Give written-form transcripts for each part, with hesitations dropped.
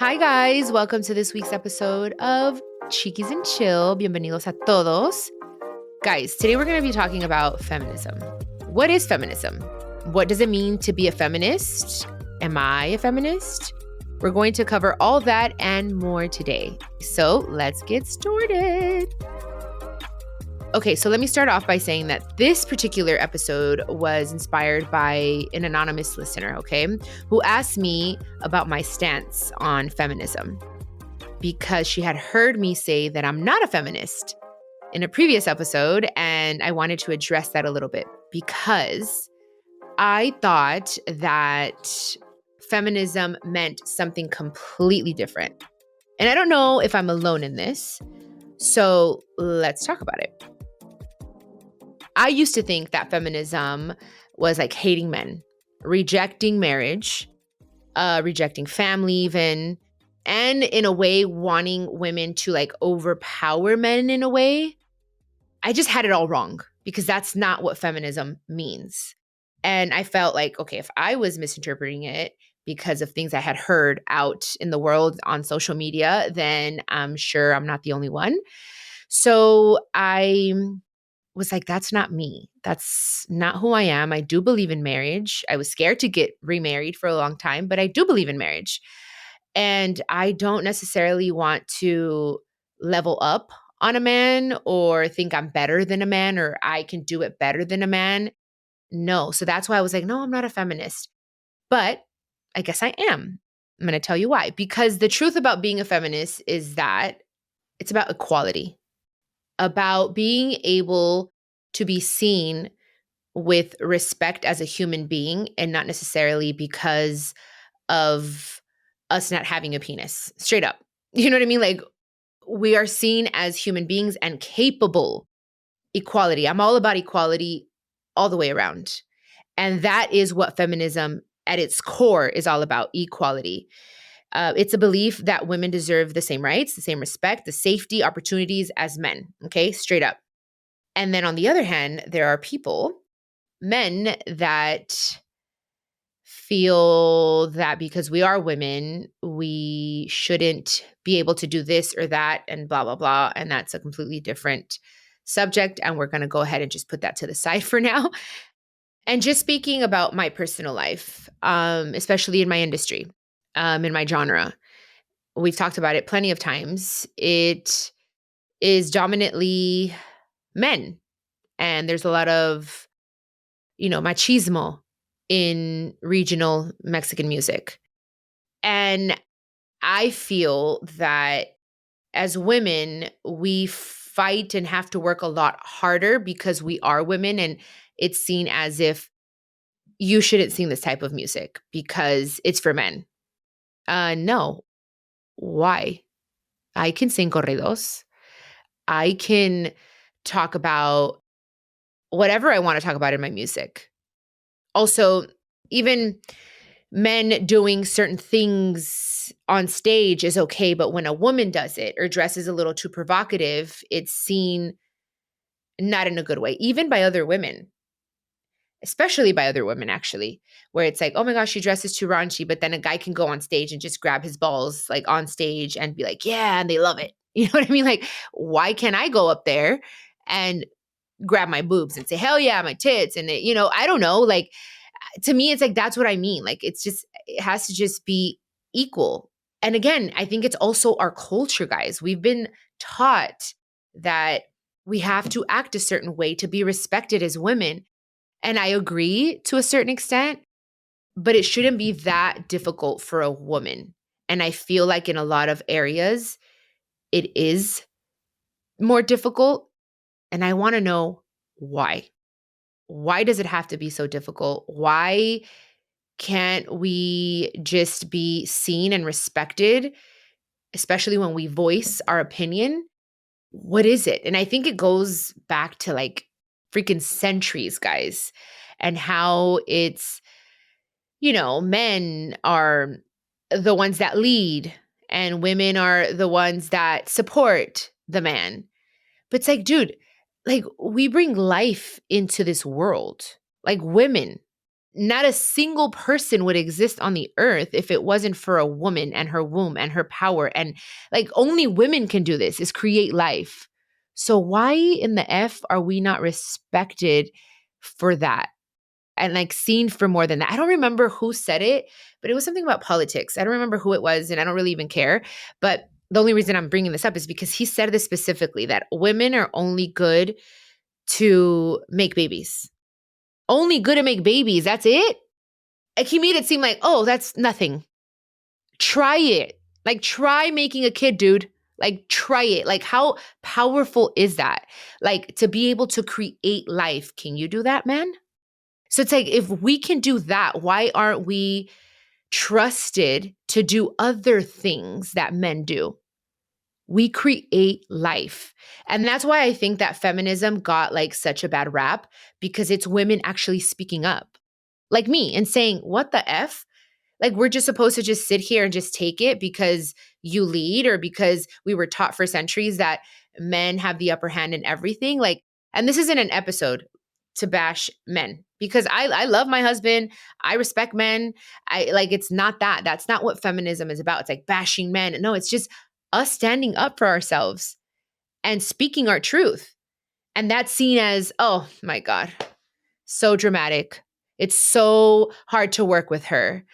Hi, guys. Welcome to this week's episode of Chiquis and Chill. Bienvenidos a todos. Guys, today we're going to be talking about feminism. What is feminism? What does it mean to be a feminist? Am I a feminist? We're going to cover all that and more today. So let's get started. Okay, so let me start off by saying that this particular episode was inspired by an anonymous listener, okay, who asked me about my stance on feminism because she had heard me say that I'm not a feminist in a previous episode, and I wanted to address that a little bit because I thought that feminism meant something completely different. And I don't know if I'm alone in this, so let's talk about it. I used to think that feminism was like hating men, rejecting marriage, rejecting family even, and in a way wanting women to like overpower men in a way. I just had it all wrong because that's not what feminism means. And I felt like, okay, if I was misinterpreting it because of things I had heard out in the world on social media, then I'm sure I'm not the only one. So I was like, that's not me. That's not who I am. I do believe in marriage. I was scared to get remarried for a long time, but I do believe in marriage. And I don't necessarily want to level up on a man or think I'm better than a man or I can do it better than a man. No. So that's why I was like, no, I'm not a feminist. But I guess I am. I'm going to tell you why. Because the truth about being a feminist is that it's about equality, about being able to be seen with respect as a human being and not necessarily because of us not having a penis. Straight up. You know what I mean? Like, we are seen as human beings and capable. Equality. I'm all about equality all the way around. And that is what feminism at its core is all about, equality. It's a belief that women deserve the same rights, the same respect, the safety, opportunities as men. Okay, straight up. And then on the other hand, there are people, men, that feel that because we are women, we shouldn't be able to do this or that and blah, blah, blah. And that's a completely different subject. And we're going to go ahead and just put that to the side for now. And just speaking about my personal life, especially in my industry, in my genre, we've talked about it plenty of times. It is dominantly men. And there's a lot of, machismo in regional Mexican music. And I feel that as women, we fight and have to work a lot harder because we are women, and it's seen as if you shouldn't sing this type of music because it's for men. No. Why? I can sing corridos. I can talk about whatever I want to talk about in my music. Also, even men doing certain things on stage is okay, but when a woman does it or dresses a little too provocative, it's seen not in a good way, even by other women, especially by other women, actually, where it's like, oh my gosh, she dresses too raunchy, but then a guy can go on stage and just grab his balls like on stage and be like, yeah, and they love it. You know what I mean? Like, why can't I go up there and grab my boobs and say, hell yeah, my tits? And, I don't know. Like, to me, it's like, that's what I mean. Like, it has to just be equal. And again, I think it's also our culture, guys. We've been taught that we have to act a certain way to be respected as women. And I agree to a certain extent, but it shouldn't be that difficult for a woman. And I feel like in a lot of areas, it is more difficult. And I want to know why. Why does it have to be so difficult? Why can't we just be seen and respected, especially when we voice our opinion? What is it? And I think it goes back to like freaking centuries, guys, and how it's, men are the ones that lead and women are the ones that support the man. But it's like, dude, like, we bring life into this world, like women. not a single person would exist on the earth if it wasn't for a woman and her womb and her power. And like only women can do this, is create life. So why in the F are we not respected for that? And like seen for more than that. I don't remember who said it, but it was something about politics. I don't remember who it was, and I don't really even care. But the only reason I'm bringing this up is because he said this specifically, that women are only good to make babies. Only good to make babies. That's it. Like he made it seem like, oh, that's nothing. Try it. Like try making a kid, dude. Like try it. Like how powerful is that? Like to be able to create life. Can you do that, man? So it's like, if we can do that, why aren't we trusted to do other things that men do? We create life. And that's why I think that feminism got like such a bad rap, because it's women actually speaking up, like me, and saying, what the F? Like we're just supposed to just sit here and just take it because you lead, or because we were taught for centuries that men have the upper hand in everything. Like, and this isn't an episode to bash men, because I love my husband. I respect men. I like, it's not that. That's not what feminism is about. It's like bashing men. No, it's just us standing up for ourselves and speaking our truth. And that's seen as, oh my God, so dramatic. It's so hard to work with her.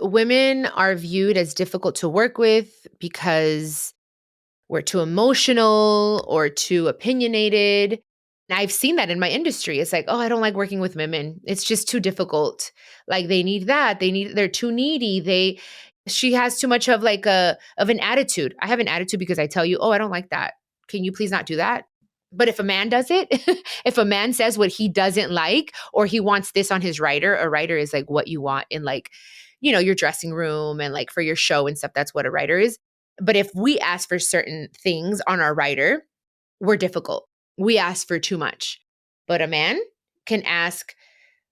Women are viewed as difficult to work with because we're too emotional or too opinionated. And I've seen that in my industry. It's like, oh, I don't like working with women. It's just too difficult. Like they need that. They're too needy. She has too much of like of an attitude. I have an attitude because I tell you, oh, I don't like that. Can you please not do that? But if a man does it, if a man says what he doesn't like, or he wants this on his writer, a writer is like what you want in like, your dressing room and like for your show and stuff. That's what a writer is. But if we ask for certain things on our writer, we're difficult. We ask for too much. But a man can ask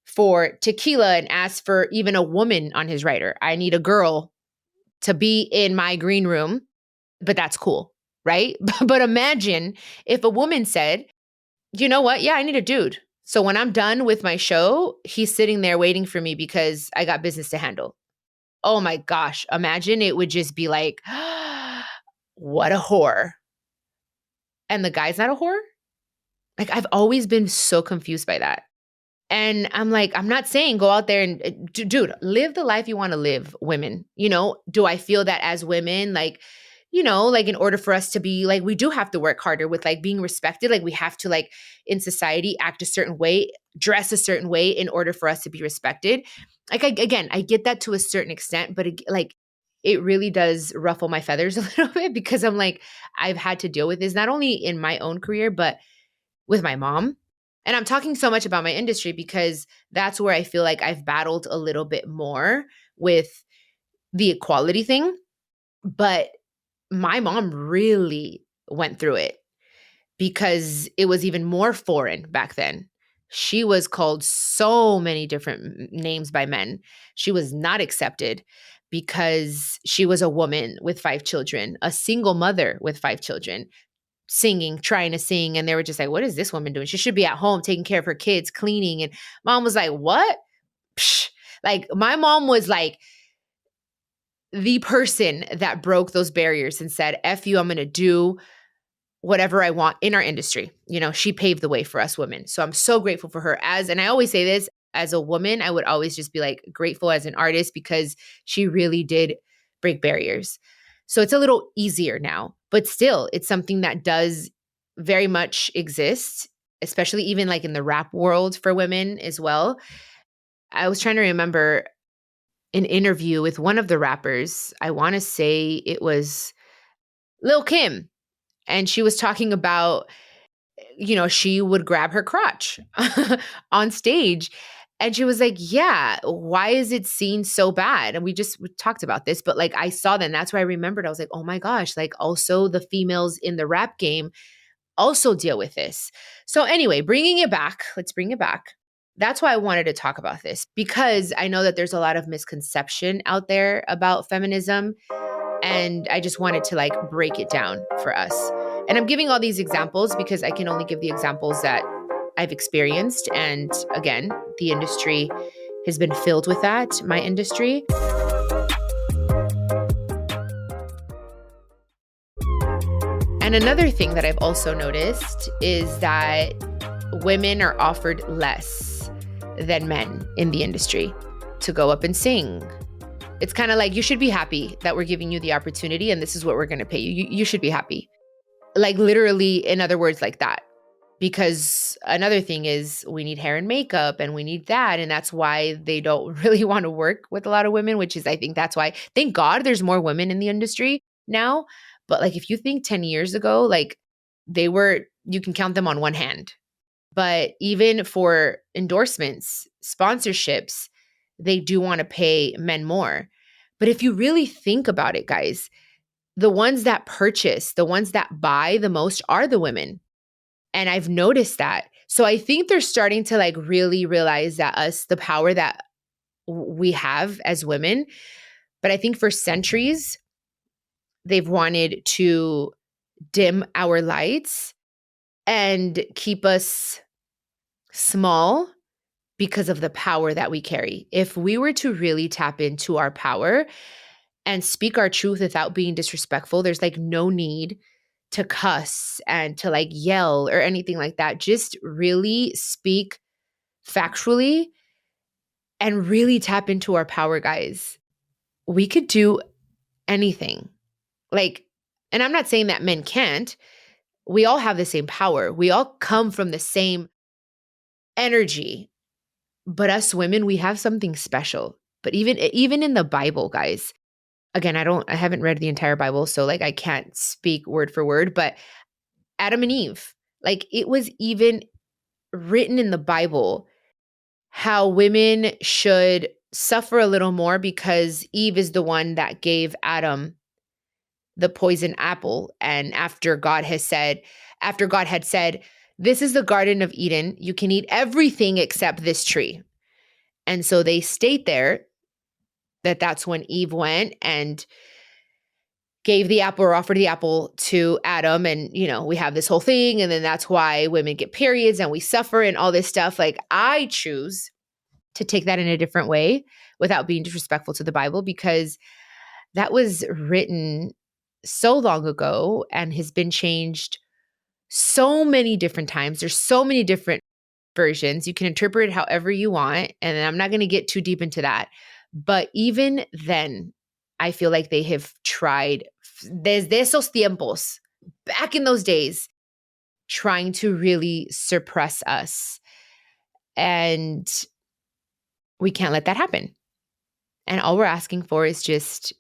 for tequila and ask for even a woman on his writer. I need a girl to be in my green room, but that's cool, right? But imagine if a woman said, you know what? Yeah, I need a dude. So when I'm done with my show, he's sitting there waiting for me because I got business to handle. Oh my gosh. Imagine it would just be like, what a whore. And the guy's not a whore? Like, I've always been so confused by that. And I'm like, I'm not saying go out there and, dude, live the life you want to live, women. Do I feel that as women, like, like in order for us to be like, we do have to work harder with like being respected. Like we have to like in society act a certain way, dress a certain way in order for us to be respected. Like, I get that to a certain extent, but it really does ruffle my feathers a little bit, because I'm like, I've had to deal with this, not only in my own career, but with my mom. And I'm talking so much about my industry because that's where I feel like I've battled a little bit more with the equality thing. But my mom really went through it because it was even more foreign back then. She was called so many different names by men. She was not accepted because she was a woman with 5 children, a single mother with 5 children, singing, trying to sing. And they were just like, what is this woman doing? She should be at home taking care of her kids, cleaning. And mom was like, what? Psh. Like my mom was like the person that broke those barriers and said, F you, I'm going to do whatever I want in our industry. She paved the way for us women. So I'm so grateful for her and I always say this, as a woman, I would always just be like grateful as an artist because she really did break barriers. So it's a little easier now, but still it's something that does very much exist, especially even like in the rap world for women as well. I was trying to remember an interview with one of the rappers. I want to say it was Lil' Kim. And she was talking about, she would grab her crotch on stage. And she was like, yeah, why is it seen so bad? And we talked about this, but like I saw that and that's why I remembered. I was like, oh my gosh, like also the females in the rap game also deal with this. So anyway, let's bring it back. That's why I wanted to talk about this, because I know that there's a lot of misconception out there about feminism. And I just wanted to like break it down for us. And I'm giving all these examples because I can only give the examples that I've experienced. And again, the industry has been filled with that, my industry. And another thing that I've also noticed is that women are offered less than men in the industry to go up and sing. It's kind of like, you should be happy that we're giving you the opportunity and this is what we're going to pay you. You should be happy. Like literally, in other words, like that. Because another thing is we need hair and makeup and we need that. And that's why they don't really want to work with a lot of women, which is, I think that's why, thank God there's more women in the industry now. But like, if you think 10 years ago, like you can count them on one hand. But even for endorsements, sponsorships, they do want to pay men more. But if you really think about it, guys, the ones that purchase, the ones that buy the most are the women. And I've noticed that. So I think they're starting to like really realize that the power that we have as women. But I think for centuries, they've wanted to dim our lights and keep us small because of the power that we carry. If we were to really tap into our power and speak our truth without being disrespectful, there's like no need to cuss and to like yell or anything like that. Just really speak factually and really tap into our power, guys. We could do anything. Like, and I'm not saying that men can't. We all have the same power. We all come from the same energy. But us women, we have something special. But even in the Bible, guys, again, I haven't read the entire Bible, so like I can't speak word for word, but Adam and Eve, like it was even written in the Bible how women should suffer a little more because Eve is the one that gave Adam the poison apple. And after God had said, this is the Garden of Eden, you can eat everything except this tree. And so they state there that's when Eve went and gave the apple or offered the apple to Adam. And, we have this whole thing. And then that's why women get periods and we suffer and all this stuff. Like I choose to take that in a different way without being disrespectful to the Bible, because that was written so long ago and has been changed so many different times. There's so many different versions. You can interpret it however you want. And I'm not going to get too deep into that. But even then, I feel like they have tried, desde esos tiempos, back in those days, trying to really suppress us. And we can't let that happen. And all we're asking for is just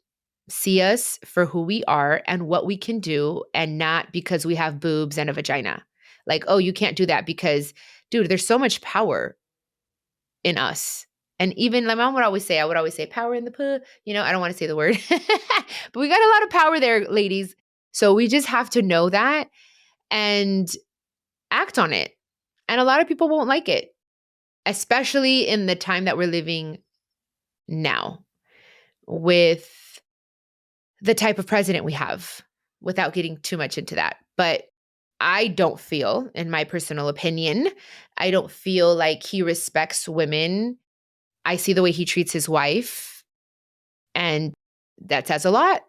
see us for who we are and what we can do, and not because we have boobs and a vagina. Like, oh, you can't do that because, dude, there's so much power in us. And even my mom would always say, power in the puh. I don't want to say the word, but we got a lot of power there, ladies. So we just have to know that and act on it. And a lot of people won't like it, especially in the time that we're living now with the type of president we have, without getting too much into that. But I don't feel, in my personal opinion, I don't feel like he respects women. I see the way he treats his wife, and that says a lot.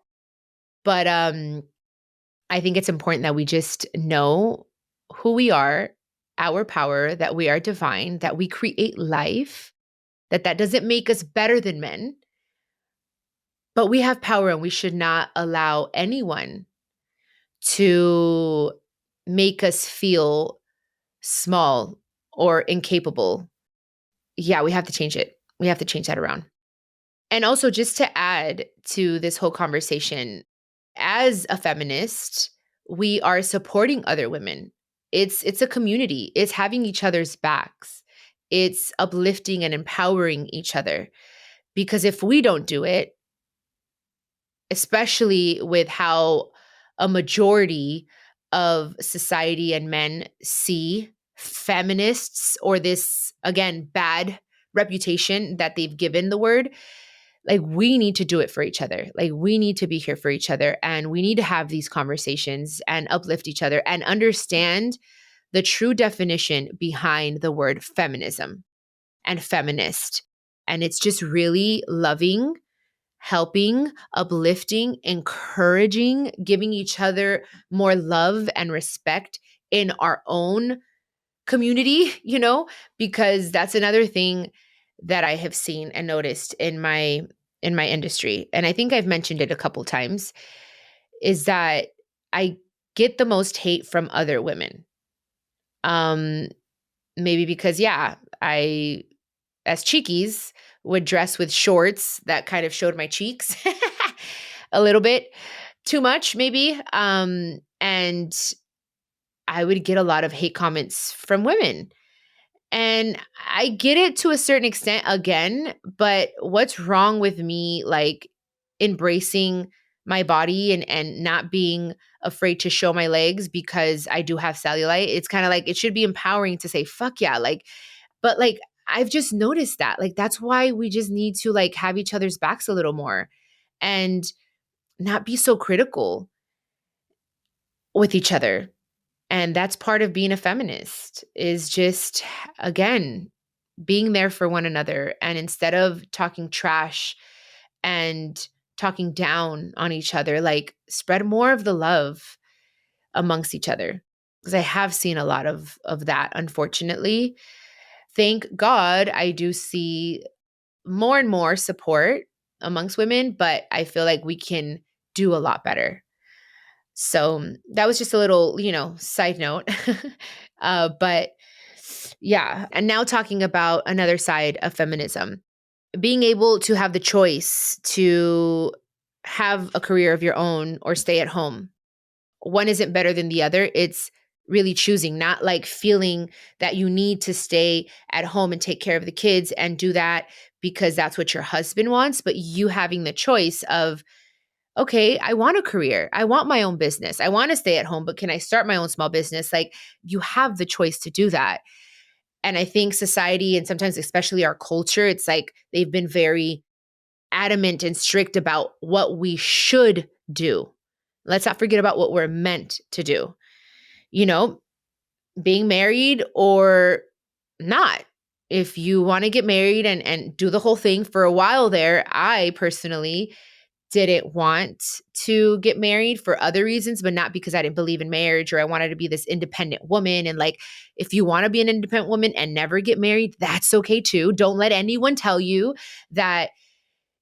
But I think it's important that we just know who we are, our power, that we are divine, that we create life, that doesn't make us better than men. But we have power, and we should not allow anyone to make us feel small or incapable. Yeah, we have to change it. We have to change that around. And also, just to add to this whole conversation, as a feminist, we are supporting other women. It's a community. It's having each other's backs. It's uplifting and empowering each other. Because if we don't do it, especially with how a majority of society and men see feminists, or this, again, bad reputation that they've given the word, like we need to do it for each other. Like we need to be here for each other, and we need to have these conversations and uplift each other and understand the true definition behind the word feminism and feminist And it's just really loving, helping, uplifting, encouraging, giving each other more love and respect in our own community, because that's another thing that I have seen and noticed in my industry. And I think I've mentioned it a couple times, is that I get the most hate from other women. Um maybe because I, as Chiquis, would dress with shorts that kind of showed my cheeks a little bit too much maybe. And I would get a lot of hate comments from women. And I get it to a certain extent again, but what's wrong with me like embracing my body and not being afraid to show my legs because I do have cellulite? It's kind of like it should be empowering to say fuck yeah, like, but like I've just noticed that. Like that's why we just need to like have each other's backs a little more and not be so critical with each other. And that's part of being a feminist, is just again being there for one another. And instead of talking trash and talking down on each other, like spread more of the love amongst each other. Because I have seen a lot of that, unfortunately. Thank God I do see more and more support amongst women, but I feel like we can do a lot better. So that was just a little, side note. But yeah. And now talking about another side of feminism, being able to have the choice to have a career of your own or stay at home. One isn't better than the other. It's really choosing, not like feeling that you need to stay at home and take care of the kids and do that because that's what your husband wants, but you having the choice of, okay, I want a career. I want my own business. I want to stay at home, but can I start my own small business? Like you have the choice to do that. And I think society, and sometimes especially our culture, it's like they've been very adamant and strict about what we should do. Let's not forget about what we're meant to do. You know, being married or not. If you want to get married and do the whole thing for a while there, I personally didn't want to get married for other reasons, but not because I didn't believe in marriage or I wanted to be this independent woman. And like, if you want to be an independent woman and never get married, that's okay too. Don't let anyone tell you that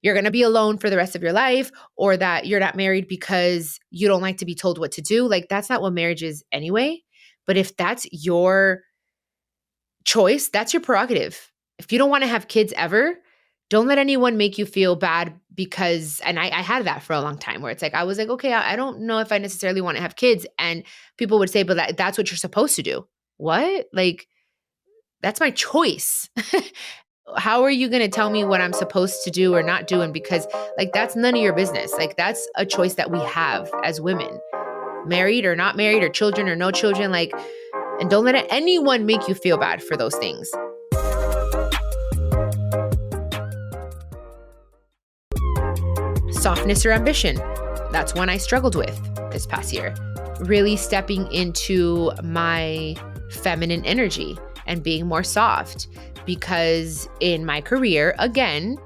you're going to be alone for the rest of your life or that you're not married because you don't like to be told what to do. Like, that's not what marriage is anyway. But if that's your choice, that's your prerogative. If you don't want to have kids ever, don't let anyone make you feel bad because, and I had that for a long time where it's like, I was like, okay, I don't know if I necessarily want to have kids. And people would say, but that's what you're supposed to do. What? Like, that's my choice. How are you going to tell me what I'm supposed to do or not do? And because like, that's none of your business. Like that's a choice that we have as women, married or not married or children or no children. Like, and don't let anyone make you feel bad for those things. Softness or ambition. That's one I struggled with this past year. Really stepping into my feminine energy and being more soft, because in my career, again,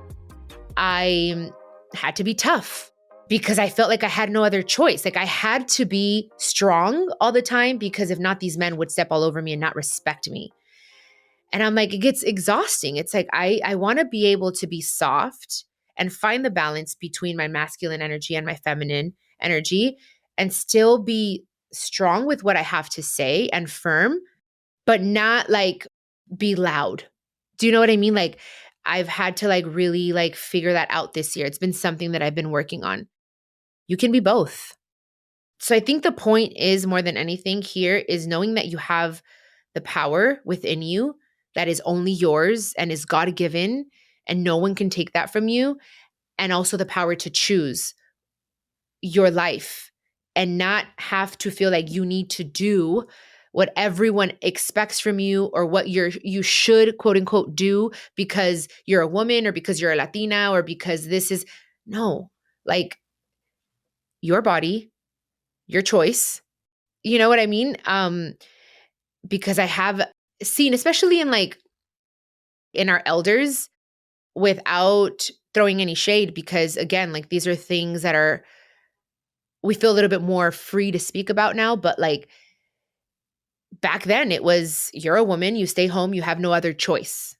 I had to be tough because I felt like I had no other choice. Like I had to be strong all the time because if not, these men would step all over me and not respect me. And I'm like, it gets exhausting. It's like, I want to be able to be soft and find the balance between my masculine energy and my feminine energy and still be strong with what I have to say and firm, but not like be loud. Do you know what I mean? Like I've had to like really like figure that out this year. It's been something that I've been working on. You can be both. So I think the point is more than anything here is knowing that you have the power within you that is only yours and is God-given and no one can take that from you. And also the power to choose your life and not have to feel like you need to do what everyone expects from you or what you should quote unquote do because you're a woman or because you're a Latina or because this is no, like your body, your choice. You know what I mean? Because I have seen, especially in like in our elders, without throwing any shade, because again, like these are things that we feel a little bit more free to speak about now. But like back then it was, you're a woman, you stay home, you have no other choice.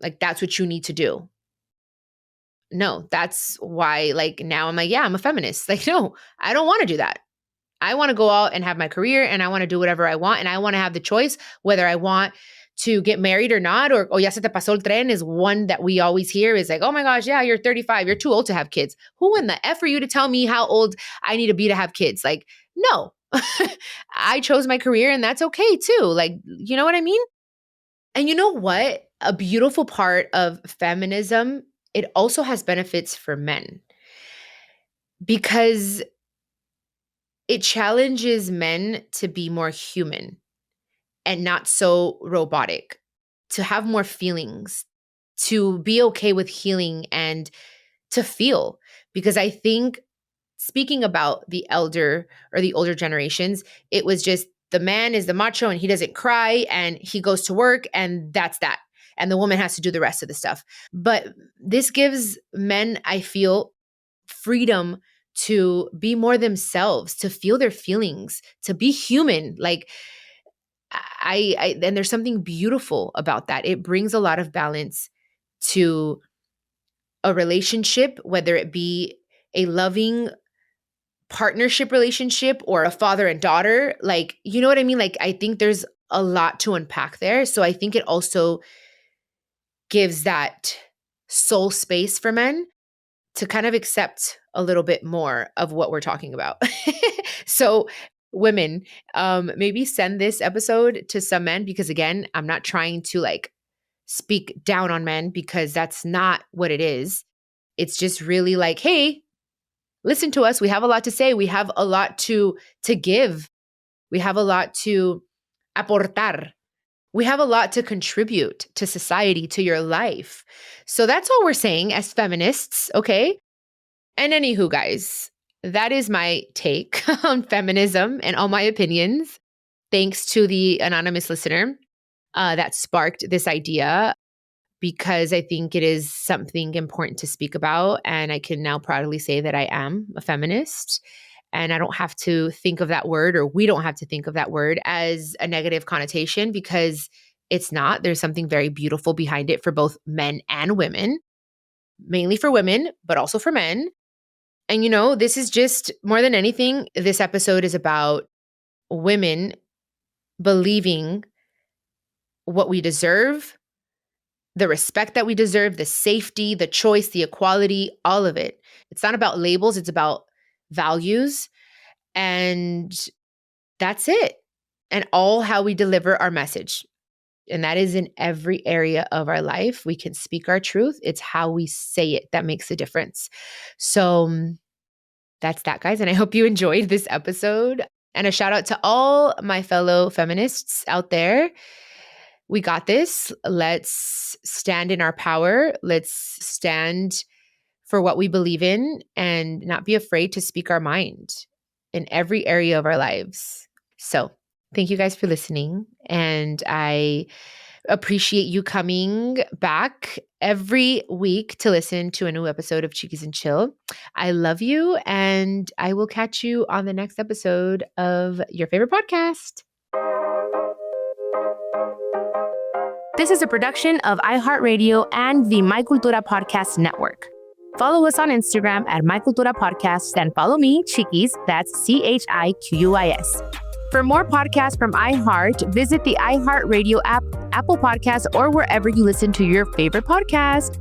Like that's what you need to do. No, that's why like now I'm like, yeah, I'm a feminist. Like, no, I don't want to do that. I want to go out and have my career and I want to do whatever I want. And I want to have the choice whether I want to get married or not, or ya se te pasó el tren is one that we always hear is like, oh my gosh, yeah, you're 35. You're too old to have kids. Who in the F are you to tell me how old I need to be to have kids? Like, no, I chose my career and that's okay too. Like, you know what I mean? And you know what? A beautiful part of feminism, it also has benefits for men because it challenges men to be more human and not so robotic, to have more feelings, to be okay with healing and to feel. Because I think speaking about the elder or the older generations, it was just the man is the macho and he doesn't cry and he goes to work and that's that. And the woman has to do the rest of the stuff. But this gives men, I feel, freedom to be more themselves, to feel their feelings, to be human. Like I and there's something beautiful about that. It brings a lot of balance to a relationship, whether it be a loving partnership relationship or a father and daughter. Like, you know what I mean? Like, I think there's a lot to unpack there. So I think it also gives that soul space for men to kind of accept a little bit more of what we're talking about. So women, maybe send this episode to some men, because again, I'm not trying to like speak down on men because that's not what it is. It's just really like, hey, listen to us. We have a lot to say. We have a lot to give. We have a lot to aportar. We have a lot to contribute to society, to your life. So that's all we're saying as feminists, okay? And anywho, guys, that is my take on feminism and all my opinions. Thanks to the anonymous listener that sparked this idea, because I think it is something important to speak about. And I can now proudly say that I am a feminist. And I don't have to think of that word, or we don't have to think of that word as a negative connotation, because it's not. There's something very beautiful behind it for both men and women, mainly for women, but also for men. And, you know, this is just more than anything, this episode is about women believing what we deserve, the respect that we deserve, the safety, the choice, the equality, all of it. It's not about labels. It's about values. And that's it. And all how we deliver our message. And that is in every area of our life. We can speak our truth. It's how we say it that makes a difference. So that's that, guys. And I hope you enjoyed this episode. And a shout out to all my fellow feminists out there. We got this. Let's stand in our power. Let's stand for what we believe in and not be afraid to speak our mind in every area of our lives. So thank you guys for listening. And I appreciate you coming back every week to listen to a new episode of Chiquis and Chill. I love you, and I will catch you on the next episode of your favorite podcast. This is a production of iHeartRadio and the My Cultura Podcast Network. Follow us on Instagram at My Cultura Podcast and follow me, Chiquis, that's CHIQUIS. For more podcasts from iHeart, visit the iHeartRadio app, Apple Podcasts, or wherever you listen to your favorite podcast.